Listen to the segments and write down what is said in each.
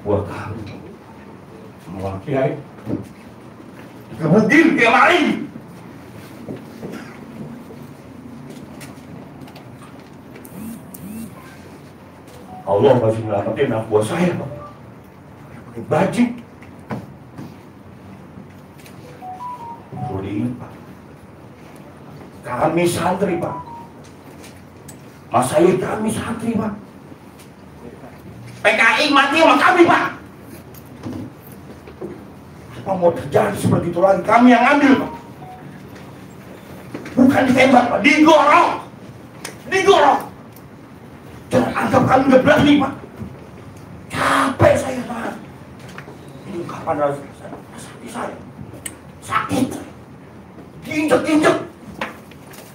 buat kami semua kiai dikebukin kayak maling. Allah masih nyelamatin anak buah saya, Pak. Pakai baju. Perlu diingat, Pak. Kami santri, Pak. Mas saya kami santri, Pak. PKI mati sama kami, Pak. Apa mau terjadi seperti itu lagi? Kami yang ambil, Pak. Bukan ditembak, Pak. Digorok. Digorok. Jangan anggap kami udah berani, Pak. Capek saya, Pak. Ini kapan rasa hati saya? Sakit. Diinjek-injek.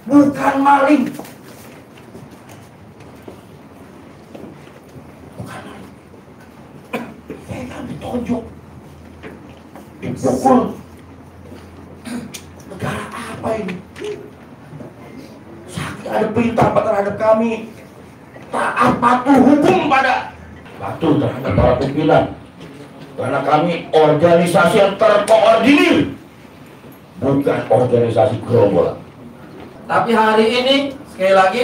Bukan maling. Bukan maling. Saya kan ditonjok. Dipukul. Negara apa ini? Sakit ada perintah terhadap kami. Taat patuh hukum pada patuh terhadap para pimpinan, karena kami organisasi yang terkoordinir, bukan organisasi gerombolan. Tapi hari ini sekali lagi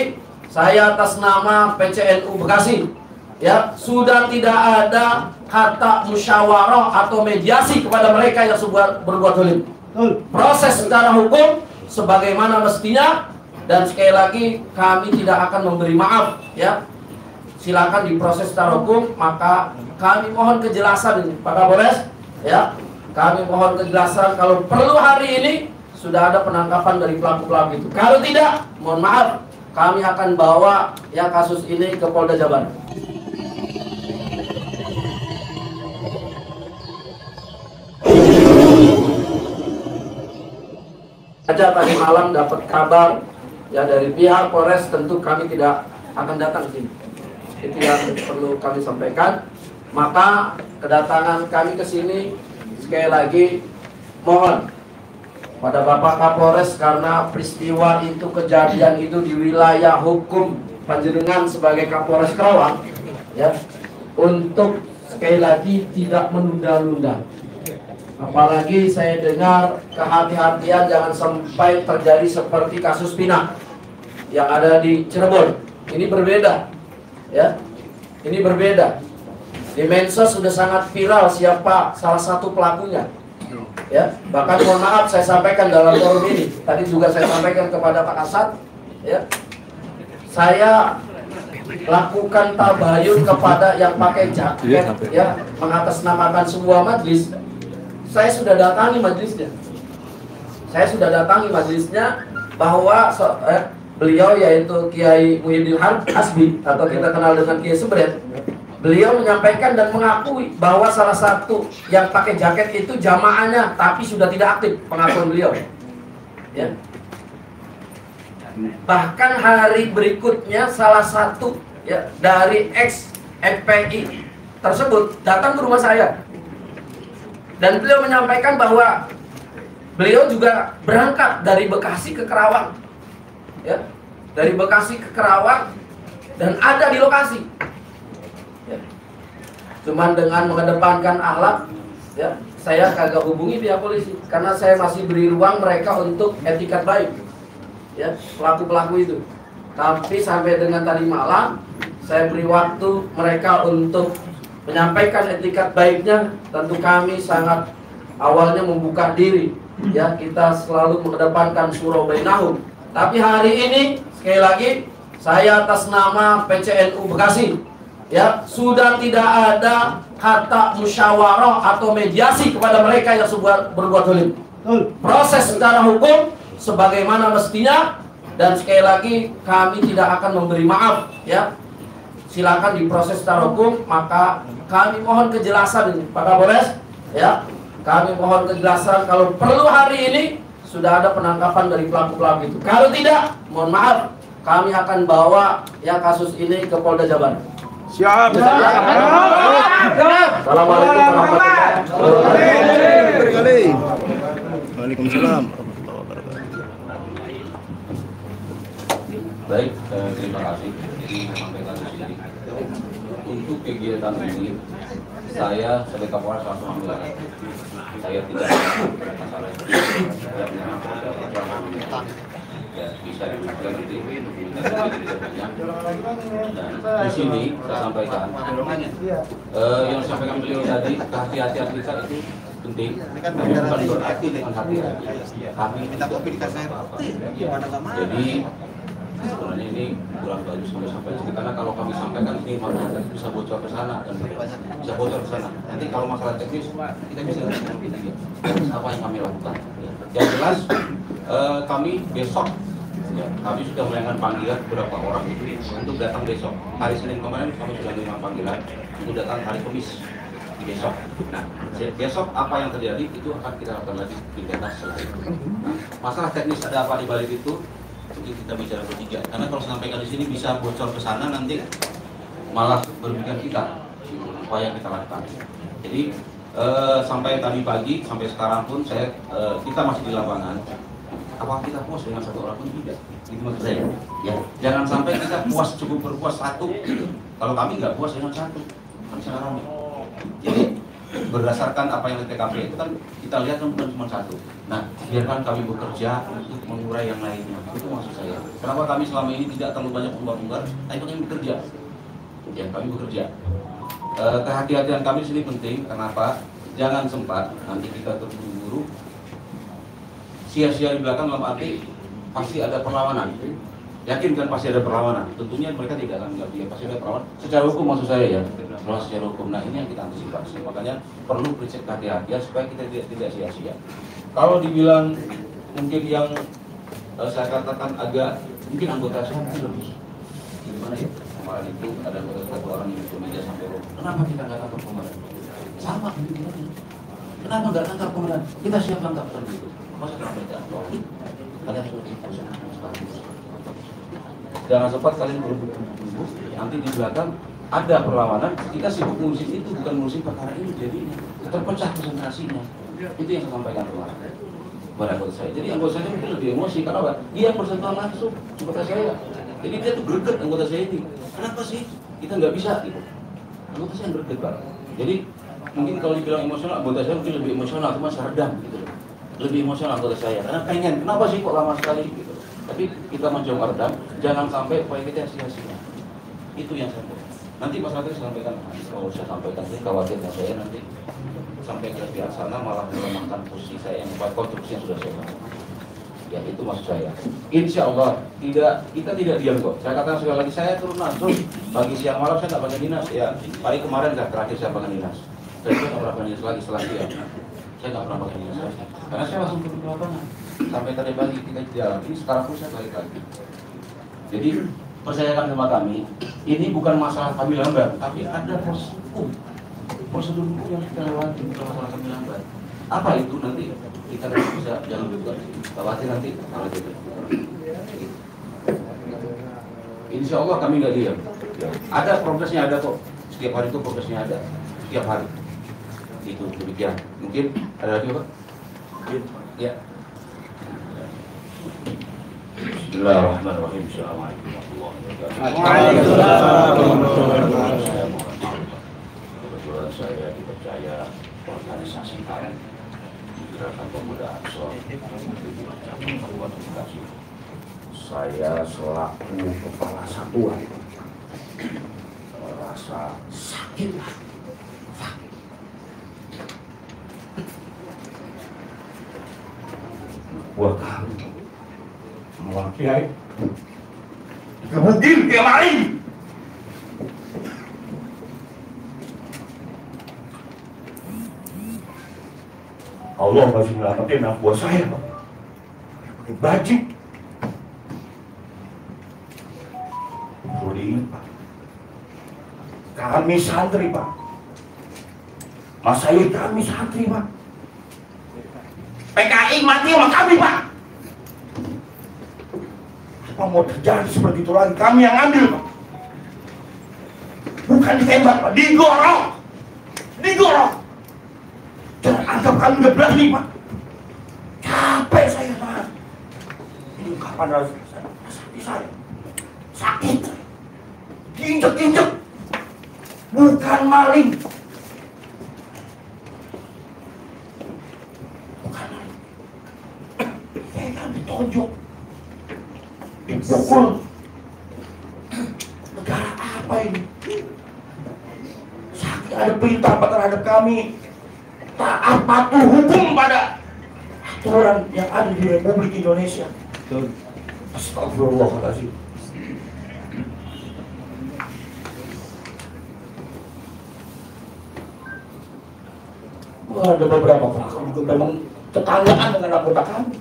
saya atas nama PCNU Bekasi ya sudah tidak ada kata musyawarah atau mediasi kepada mereka yang berbuat zalim. Proses secara hukum sebagaimana mestinya. Dan sekali lagi kami tidak akan memberi maaf ya. Silakan diproses secara hukum. Maka kami mohon kejelasan ini Pak Kapolres ya. Kami mohon kejelasan kalau perlu hari ini sudah ada penangkapan dari pelaku-pelaku itu. Kalau tidak, mohon maaf, kami akan bawa ya kasus ini ke Polda Jabar. Aja tadi malam dapat kabar ya dari pihak Polres, tentu kami tidak akan datang ke sini. Itu yang perlu kami sampaikan. Maka kedatangan kami ke sini sekali lagi mohon pada Bapak Kapolres, karena peristiwa itu kejadian itu di wilayah hukum panjenengan sebagai Kapolres Karawang ya, untuk sekali lagi tidak menunda-nunda. Apalagi saya dengar kehati-hatian jangan sampai terjadi seperti kasus Pina yang ada di Cirebon. Ini berbeda ya. Ini berbeda. Di medsos sudah sangat viral siapa salah satu pelakunya. Ya, bahkan mohon maaf saya sampaikan dalam forum ini. Tadi juga saya sampaikan kepada Pak Kasat ya. Saya lakukan tabayun kepada yang pakai jaket ya, mengatasnamakan sebuah majelis. Saya sudah datangi majelisnya. Saya sudah datangi majelisnya bahwa beliau yaitu Kiai Muhyiddin Hasbi atau kita kenal dengan Kiai Sebret. Beliau menyampaikan dan mengakui bahwa salah satu yang pakai jaket itu jamaahnya, tapi sudah tidak aktif, pengakuan beliau. Ya. Bahkan hari berikutnya salah satu ya dari ex FPI tersebut datang ke rumah saya. Dan beliau menyampaikan bahwa beliau juga berangkat dari Bekasi ke Karawang. Ya, dari Bekasi ke Karawang dan ada di lokasi. Ya. Cuman dengan mengedepankan akhlak, ya, saya kagak hubungi pihak polisi karena saya masih beri ruang mereka untuk etikat baik. Ya, pelaku-pelaku itu. Tapi sampai dengan tadi malam saya beri waktu mereka untuk menyampaikan etikat baiknya. Tentu kami sangat awalnya membuka diri ya, kita selalu mengedepankan surah bainahum. Tapi hari ini sekali lagi saya atas nama PCNU Bekasi ya sudah tidak ada kata musyawarah atau mediasi kepada mereka yang berbuat zalim. Proses secara hukum sebagaimana mestinya. Dan sekali lagi kami tidak akan memberi maaf ya. Silakan diproses secara hukum. Maka kami mohon kejelasan ini Pak Kapolres ya. Kami mohon kejelasan kalau perlu hari ini sudah ada penangkapan dari pelaku-pelaku itu. Kalau tidak, mohon maaf, kami akan bawa ya kasus ini ke Polda Jabar. Siap. Assalamualaikum warahmatullahi wabarakatuh. Waalaikumsalam. Baik, terima kasih. Jadi memang kasus ini untuk kegiatan ini saya sebagai Kapolres langsung ambil alih. Saya tidak ada masalah itu. Ya, bisa dibutuhkan nanti dan di sini saya sampaikan yang disampaikan beliau tadi, kehati-hatian kita itu penting, tapi bukan berarti dengan hati-hati kami minta kopi dikasih jadi sebenarnya ini kurang bagus kami sampaikan karena kalau kami sampaikan ini masyarakat bisa bocor ke sana dan bisa bocor ke sana. Nanti kalau masalah teknis kita bisa apa yang kami lakukan. Yang jelas kami besok ya, kami sudah melayangkan panggilan beberapa orang itu untuk datang besok. Hari Senin kemarin kami sudah menerima panggilan untuk datang hari Kamis besok. Nah, besok apa yang terjadi itu akan kita lakukan lagi kegiatan setelah itu. Nah, masalah teknis ada apa di balik itu? Mungkin kita bicara bertiga. Karena kalau sampaikan di sini bisa bocor ke sana nanti malah merugikan kita apa yang kita lakukan. Jadi sampai tadi pagi sampai sekarang pun kita masih di lapangan. Apakah kita puas dengan satu orang pun tidak? Itu maksud saya. Ya, jangan sampai kita puas cukup berpuas satu. Kalau kami nggak puas dengan satu, kami sangat ramai. Jadi berdasarkan apa yang di TKP itu kan kita lihat kan bukan cuma satu. Nah, biarkan kami bekerja untuk mengurai yang lainnya. Itu maksud saya. Kenapa kami selama ini tidak terlalu banyak umbar-umbar? Tapi kami bekerja. Ya, kami bekerja. Kehati-hatian kami di sini penting. Kenapa? Jangan sempat nanti kita terburu-buru sia-sia di belakang dalam arti pasti ada perlawanan. Yakin kan pasti ada perlawanan. Tentunya mereka tidak akan mengerti, pasti ada perlawanan. Secara hukum maksud saya ya, secara hukum. Nah ini yang kita antisipasi. Makanya perlu prinsip kehati-hatian supaya kita tidak sia-sia. Kalau dibilang mungkin yang saya katakan agak mungkin anggota saya lebih gimana ya? Kemarin itu ada satu orang yang itu meja sampai roh. Kenapa kita nggak tangkap kemarin? Sama begini. Kenapa nggak tangkap kemarin? Kita siap tangkap kan gitu. Masa kenapa tidak? Kalian sudah diputuskan. Jangan sempat kalian berebut nanti di belakang ada perlawanan, kita sibuk ngurusin itu, bukan ngurusin perkara ini, jadi terpecah konsentrasinya. Itu yang saya sampaikan kemarin kepada anggota saya. Jadi anggota saya mungkin lebih emosi, karena apa? Dia bersentuhan langsung kepada saya. Jadi dia tuh greget anggota saya ini. Kenapa sih? Kita nggak bisa gitu. Anggota saya greget banget. Jadi mungkin kalau dibilang emosional, anggota saya mungkin lebih emosional, cuma seredam gitu. Lebih emosional anggota saya, karena pengen, kenapa sih kok lama sekali gitu. Tapi kita mencoba redam, jangan sampai upaya kita sia-sia. Itu yang saya mau. Nanti masalah itu saya sampaikan, kalau saya sampaikan, saya khawatir saya nanti sampai ke pihak sana malah melemahkan posisi saya yang konstruksi yang sudah saya bangun. Ya itu maksud saya. Insya Allah kita tidak diam kok. Saya katakan sekali lagi, saya turun langsung pagi siang malam saya nggak pakai dinas. Ya hari kemarin terakhir saya pakai dinas. Saya nggak pernah pakai dinas lagi setelah siang. Saya nggak pernah pakai dinas lagi. Karena saya langsung turun ke lapangan. Sampai tadi pagi kita jalan. Ini sekarang pun saya balik lagi. Jadi percayakan sama kami, ini bukan masalah kami lambat, tapi ada proses hukum. Prosedur hukum yang kita lewati, bukan masalah kami lambat. Apa itu nanti kita bisa jangan juga. Khawatir nanti kalau gitu. Insya Allah kami nggak diam. Ada progresnya ada kok. Setiap hari itu progresnya ada. Setiap hari. Itu demikian. Mungkin ada lagi Pak? Ya. Bismillahirrahmanirrahim. Assalamualaikum warahmatullahi wabarakatuh. Kebetulan saya dipercaya organisasi kami Gerakan Pemuda Ansor cabang Kabupaten Bekasi. Saya selaku kepala satuan merasa sakit. Buat kami mewakili kemudian kemarin Allah masih menyelamatkan anak buah saya Pak. Pakai baju perlu diingat Pak, kami santri Pak, Mas Said kami santri Pak, PKI mati sama kami Pak. Apa mau terjadi seperti itu lagi? Kami yang ambil Pak. Bukan ditembak Pak, digorok. Jangan anggap kami nggak berani Pak. Capek saya Pak. Ini kapan rasa saya sakit. Diinjek-injek. bukan maling. Bukan maling. Saya ditonjok, dipukul. Negara apa ini? Sakit ada perintah terhadap kami, taat patuh hukum pada aturan yang ada di Republik Indonesia. Astagfirullahaladzim. Ada beberapa pelaku juga memang tetanggaan dengan anggota kami.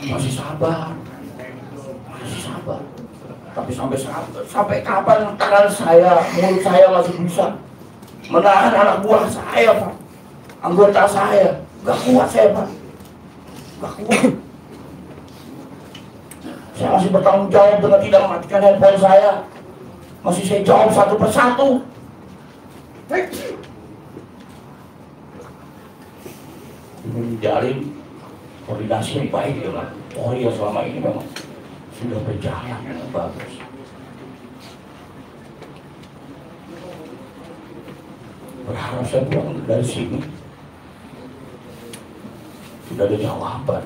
Masih sabar, tapi sampai kapan tangan saya, mulut saya masih bisa menahan anak buah saya, Pak, anggota saya? Gak kuat saya, Pak, gak kuat. Saya masih bertanggung jawab dengan tidak mematikan handphone saya, masih saya jawab satu persatu. Menjalin koordinasi yang baik dengan Polri yang selama ini memang sudah berjalan dengan bagus. Berharap saya pulang dari sini sudah ada jawaban,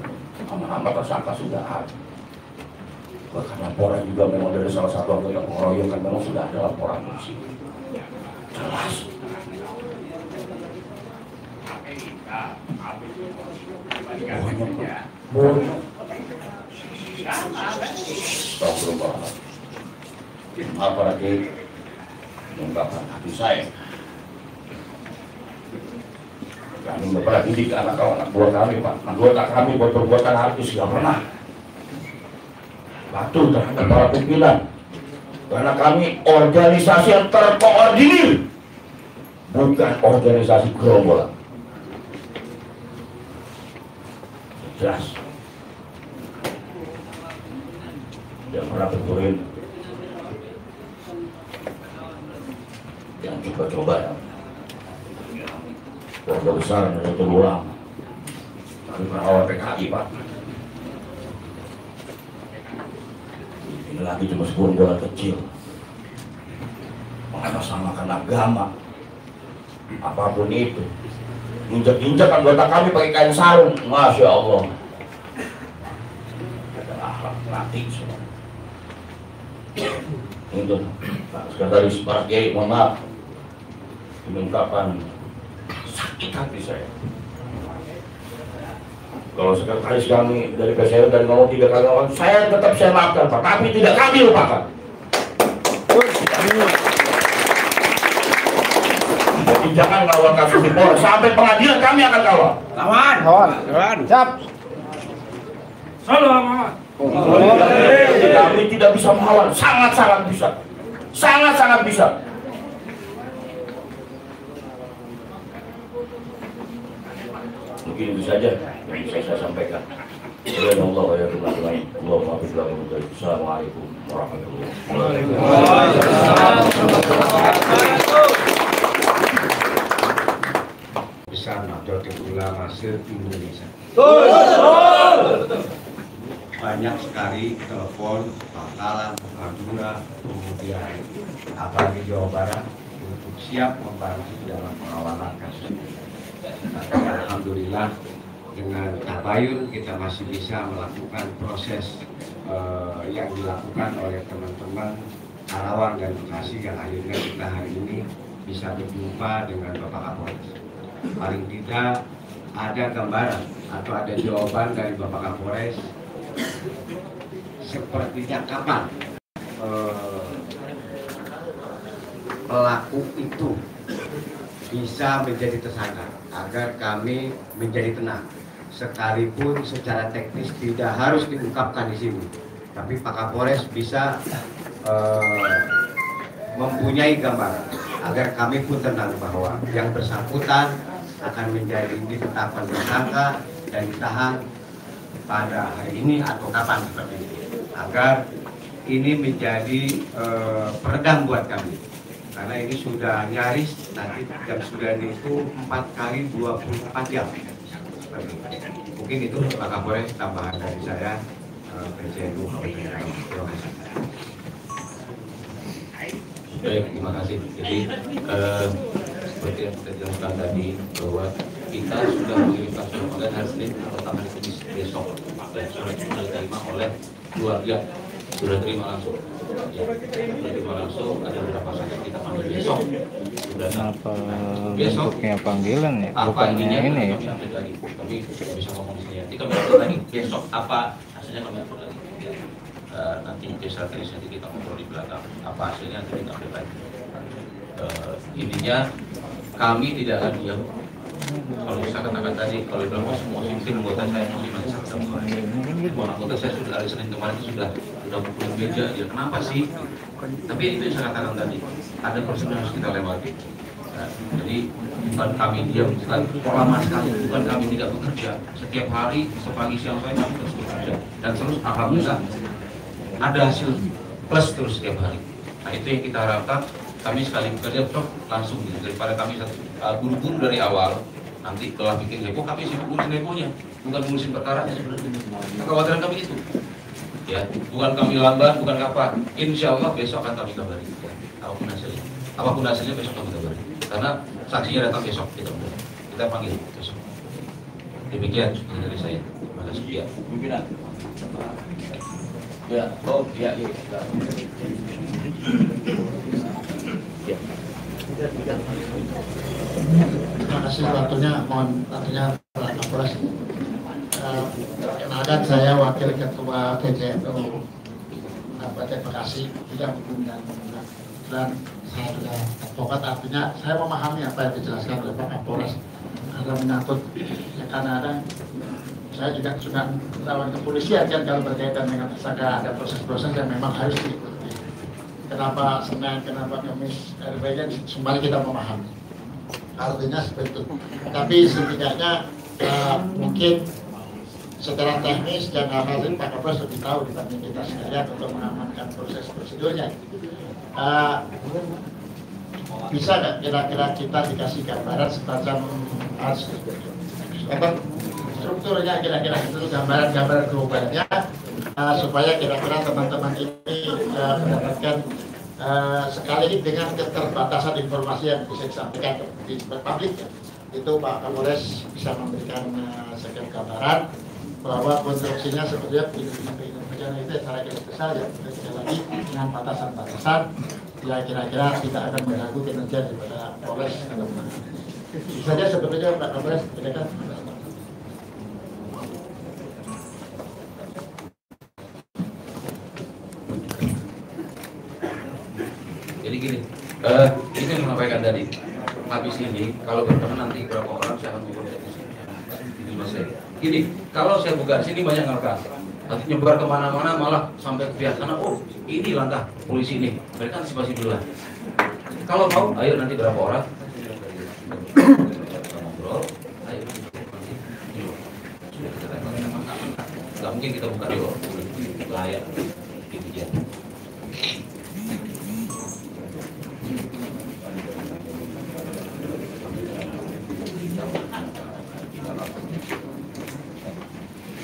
nama-nama tersangka sudah ada. Bahkan laporan juga memang dari salah satu anggota pengeroyokan memang sudah ada laporan di sini. Jelas. Bohong. Apalagi mengungkapkan hati saya. Kami pernah didik anak buah kami, Pak. Anggota kami buat perbuatan hati sudah pernah patuh terhadap para pimpinan. Karena kami organisasi yang terkoordinir, bukan organisasi gerombolan. Jelas. Yang pernah betulin, yang coba-coba ya. Keluarga besar dari Tulang. Kami perawat PKI, Pak. Ini lagi cuma sebuah kecil. Mengatasnamakan agama, apapun itu. Injak-injak anggota kami pakai kain sarung, Masya Allah. Ada akhlak mati semua. Itu Pak Sekretaris Para Kiai, mohon maaf, ungkapan sakit hati saya. Kalau sekretaris kami dari PSL dari ngomong 3 kali ngomong, saya tetap saya maafkan, Pak, tapi tidak kami lupakan. Jadi jangan kawal kasus di Polres, sampai pengadilan kami akan kawal. Kawan. Siap. Salam. Kami tidak bisa melawan, sangat-sangat bisa. Sangat-sangat bisa. Mungkin itu saja yang bisa saya sampaikan. Assalamualaikum warahmatullahi wabarakatuh. Besar Nahdlatul Ulama se-Indonesia. Banyak sekali telepon, pangkalan, Madura, kemudian apalagi Jawa Barat untuk siap membantu dalam pengawalan kasus ini. Tapi alhamdulillah dengan tabayun kita masih bisa melakukan proses yang dilakukan oleh teman-teman Karawang dan Bekasi yang akhirnya kita hari ini bisa berjumpa dengan Bapak Kapolres. Paling tidak ada gambaran atau ada jawaban dari Bapak Kapolres sepertinya kapan pelaku itu bisa menjadi tersangka agar kami menjadi tenang, sekalipun secara teknis tidak harus diungkapkan di sini, tapi Pak Kapolres bisa mempunyai gambaran agar kami pun tenang bahwa yang bersangkutan akan menjadi ditetapkan tersangka dan ditahan pada hari ini atau kapan seperti ini, agar ini menjadi peredam buat kami, karena ini sudah nyaris nanti jam 9 itu 4 kali 24 jam. Mungkin itu Pak Kapolres tambahan dari saya. Terima kasih. Baik, terima kasih. Jadi seperti yang kita jelaskan tadi bahwa kita sudah mengirimkan surat panggilan hari Senin atau tanggal Kamis besok, dan surat itu sudah diterima oleh keluarga, sudah terima langsung. Ya, sudah terima langsung. Ada beberapa saksi kita panggil besok. Sudah besok. Bentuknya panggilan ya, Apa bukannya ininya ini ya. kami update lagi, tapi tidak bisa ngomong di sini. Nanti kami update lagi besok apa hasilnya kami update lagi. Ya. Nanti strategis nanti kita ngobrol di belakang. Apa hasilnya nanti kita update lagi. Intinya kami tidak akan diam. Kalau saya katakan tadi, kalau dalam semua tim anggota saya masih sangat semua anggota saya sudah hari Senin kemarin sudah pukulin meja. Ya kenapa sih? Tapi itu yang saya katakan tadi, ada prosedur yang harus kita lewati. Nah, jadi bukan kami diam, lama sekali, bukan kami tidak bekerja. Setiap hari, sepagi siang sore kami terus bekerja, dan terus alhamdulillah ada hasil plus terus setiap hari. Nah itu yang kita harapkan. Kami sekali bekerja langsung gitu. Daripada kami buru-buru dari awal, nanti telah bikin depo, kami sibuk ngurusin deponya, bukan ngurusin perkaranya sebenarnya. Kekhawatiran kami itu, ya, bukan kami lambat, bukan apa. Insya Allah besok akan kami kabari, ya, apapun hasilnya besok kami kabari. Karena saksinya datang besok, kita panggil besok. Demikian dari saya. Terima kasih. Ya. Pimpinan. Ya, oh ya, ya. Terima kasih waktunya, mohon waktunya Pak Kapolres. Perkenalkan saya Wakil Ketua PJNU Kabupaten Bekasi, bidang hukum dan saya sudah advokat, artinya saya memahami apa yang dijelaskan oleh Pak Kapolres. Ada menyangkut, ya kadang-kadang saya juga suka lawan kepolisian kan kalau berkaitan dengan tersangka, ada proses-proses yang memang harus diikuti. Kenapa Senin, kenapa Kamis, RW-nya semuanya kita memahami. Artinya seperti itu. Tapi setidaknya mungkin secara teknis dan hal-hal ini Pak Kapolres lebih tahu dibanding kita sekalian untuk mengamankan proses prosedurnya. Bisa nggak kira-kira kita dikasih gambaran semacam strukturnya, kira-kira itu gambaran globalnya, supaya kira-kira teman-teman ini mendapatkan sekali dengan keterbatasan informasi yang bisa disampaikan di publik, itu Pak Kapolres bisa memberikan sekian gambaran bahwa konstruksinya sebetulnya begini itu secara garis besar ya, sekali lagi dengan batasan-batasan ya kira-kira tidak akan mengganggu kinerja daripada Polres. Bisa saja sebetulnya Pak Kapolres bedakan. Jadi gini, ini yang menyampaikan tadi. Habis ini, kalau bertemu nanti berapa orang saya akan mengukur di sini. Ini mas saya. Gini, kalau saya buka sini banyak ngerkas, nanti nyebar kemana-mana malah sampai ke pihak sana. Oh, ini langkah polisi ini. Mereka antisipasi dulu lah. Kalau mau, ayo nanti berapa orang? Kita ngobrol. Ayo nanti. Sudah kita tembak. Gak mungkin kita buka dulu. Layak. Gitu ya.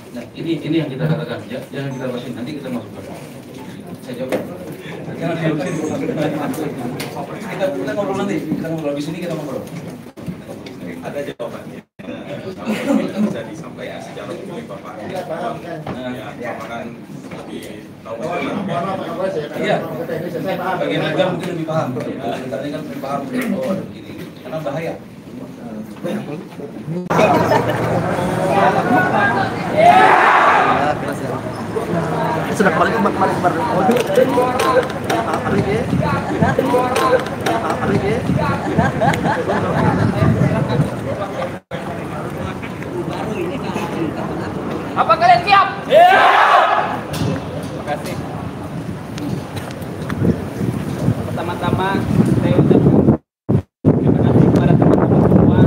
Nah, ini yang kita katakan, ya, jangan kita bahasin, nanti kita masuk ke saya jawab. Jangan dihalusin. Kita ngobrol nanti, kita ngobrol di sini, kita ngobrol. Ada jawabannya. Bisa disampaikan secara oleh Bapak. Ya, Bapak kan lebih tahu. Iya. Bagian agar mungkin lebih paham. Tadi kan lebih paham. Oh, begini. Karena bahaya. Sudah kembali ke Apa kalian siap? Terima kasih. Pertama-tama saya ucapkan terima kasih kepada teman-teman semua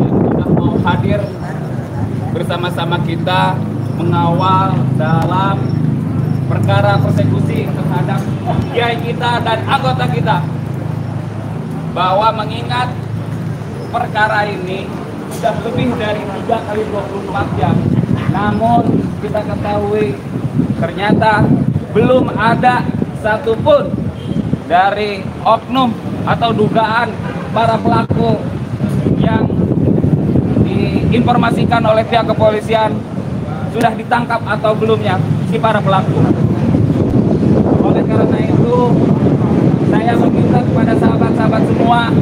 yang sudah mau hadir bersama-sama kita mengawal dalam perkara persekusi terhadap kiai kita dan anggota kita, bahwa mengingat perkara ini sudah lebih dari 3 kali 24 jam, namun kita ketahui ternyata belum ada satupun dari oknum atau dugaan para pelaku yang diinformasikan oleh pihak kepolisian sudah ditangkap atau belumnya si para pelaku. Oleh karena itu, saya meminta kepada sahabat-sahabat semua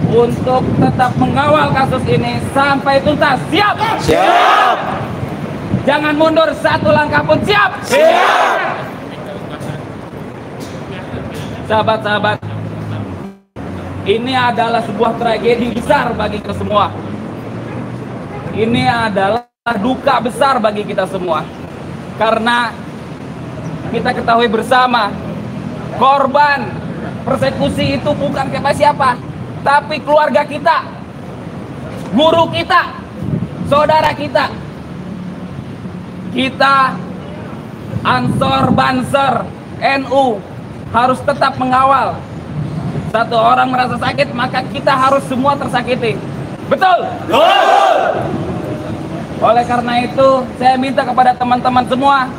untuk tetap mengawal kasus ini sampai tuntas. Siap? Siap. Jangan mundur satu langkah pun. Siap? Siap. Sahabat-sahabat, ini adalah sebuah tragedi besar bagi kita semua. Ini adalah duka besar bagi kita semua. Karena kita ketahui bersama, korban persekusi itu bukan siapa, tapi keluarga kita, guru kita, saudara kita. Kita, Ansor, Banser, NU, harus tetap mengawal. Satu orang merasa sakit, maka kita harus semua tersakiti. Betul? Betul. Oleh karena itu, saya minta kepada teman-teman semua,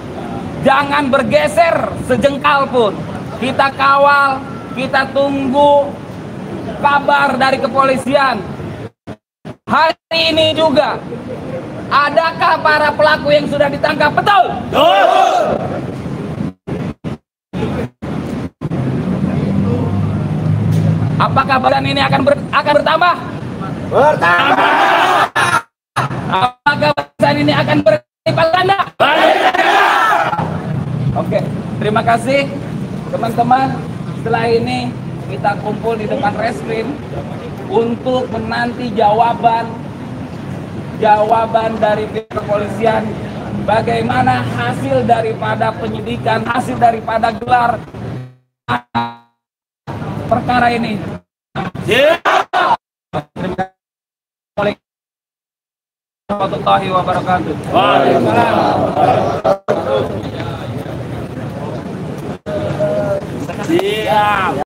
jangan bergeser sejengkal pun. Kita kawal, kita tunggu kabar dari kepolisian. Hari ini juga, adakah para pelaku yang sudah ditangkap? Betul? Betul. Apakah badan ini akan bertambah? Bertambah. Apakah badan ini akan berlipat ganda? Oke, terima kasih teman-teman. Setelah ini kita kumpul di depan reskrim untuk menanti jawaban dari pihak kepolisian, bagaimana hasil daripada penyidikan, hasil daripada gelar perkara ini. Terima kasih warahmatullahi wabarakatuh. Siap.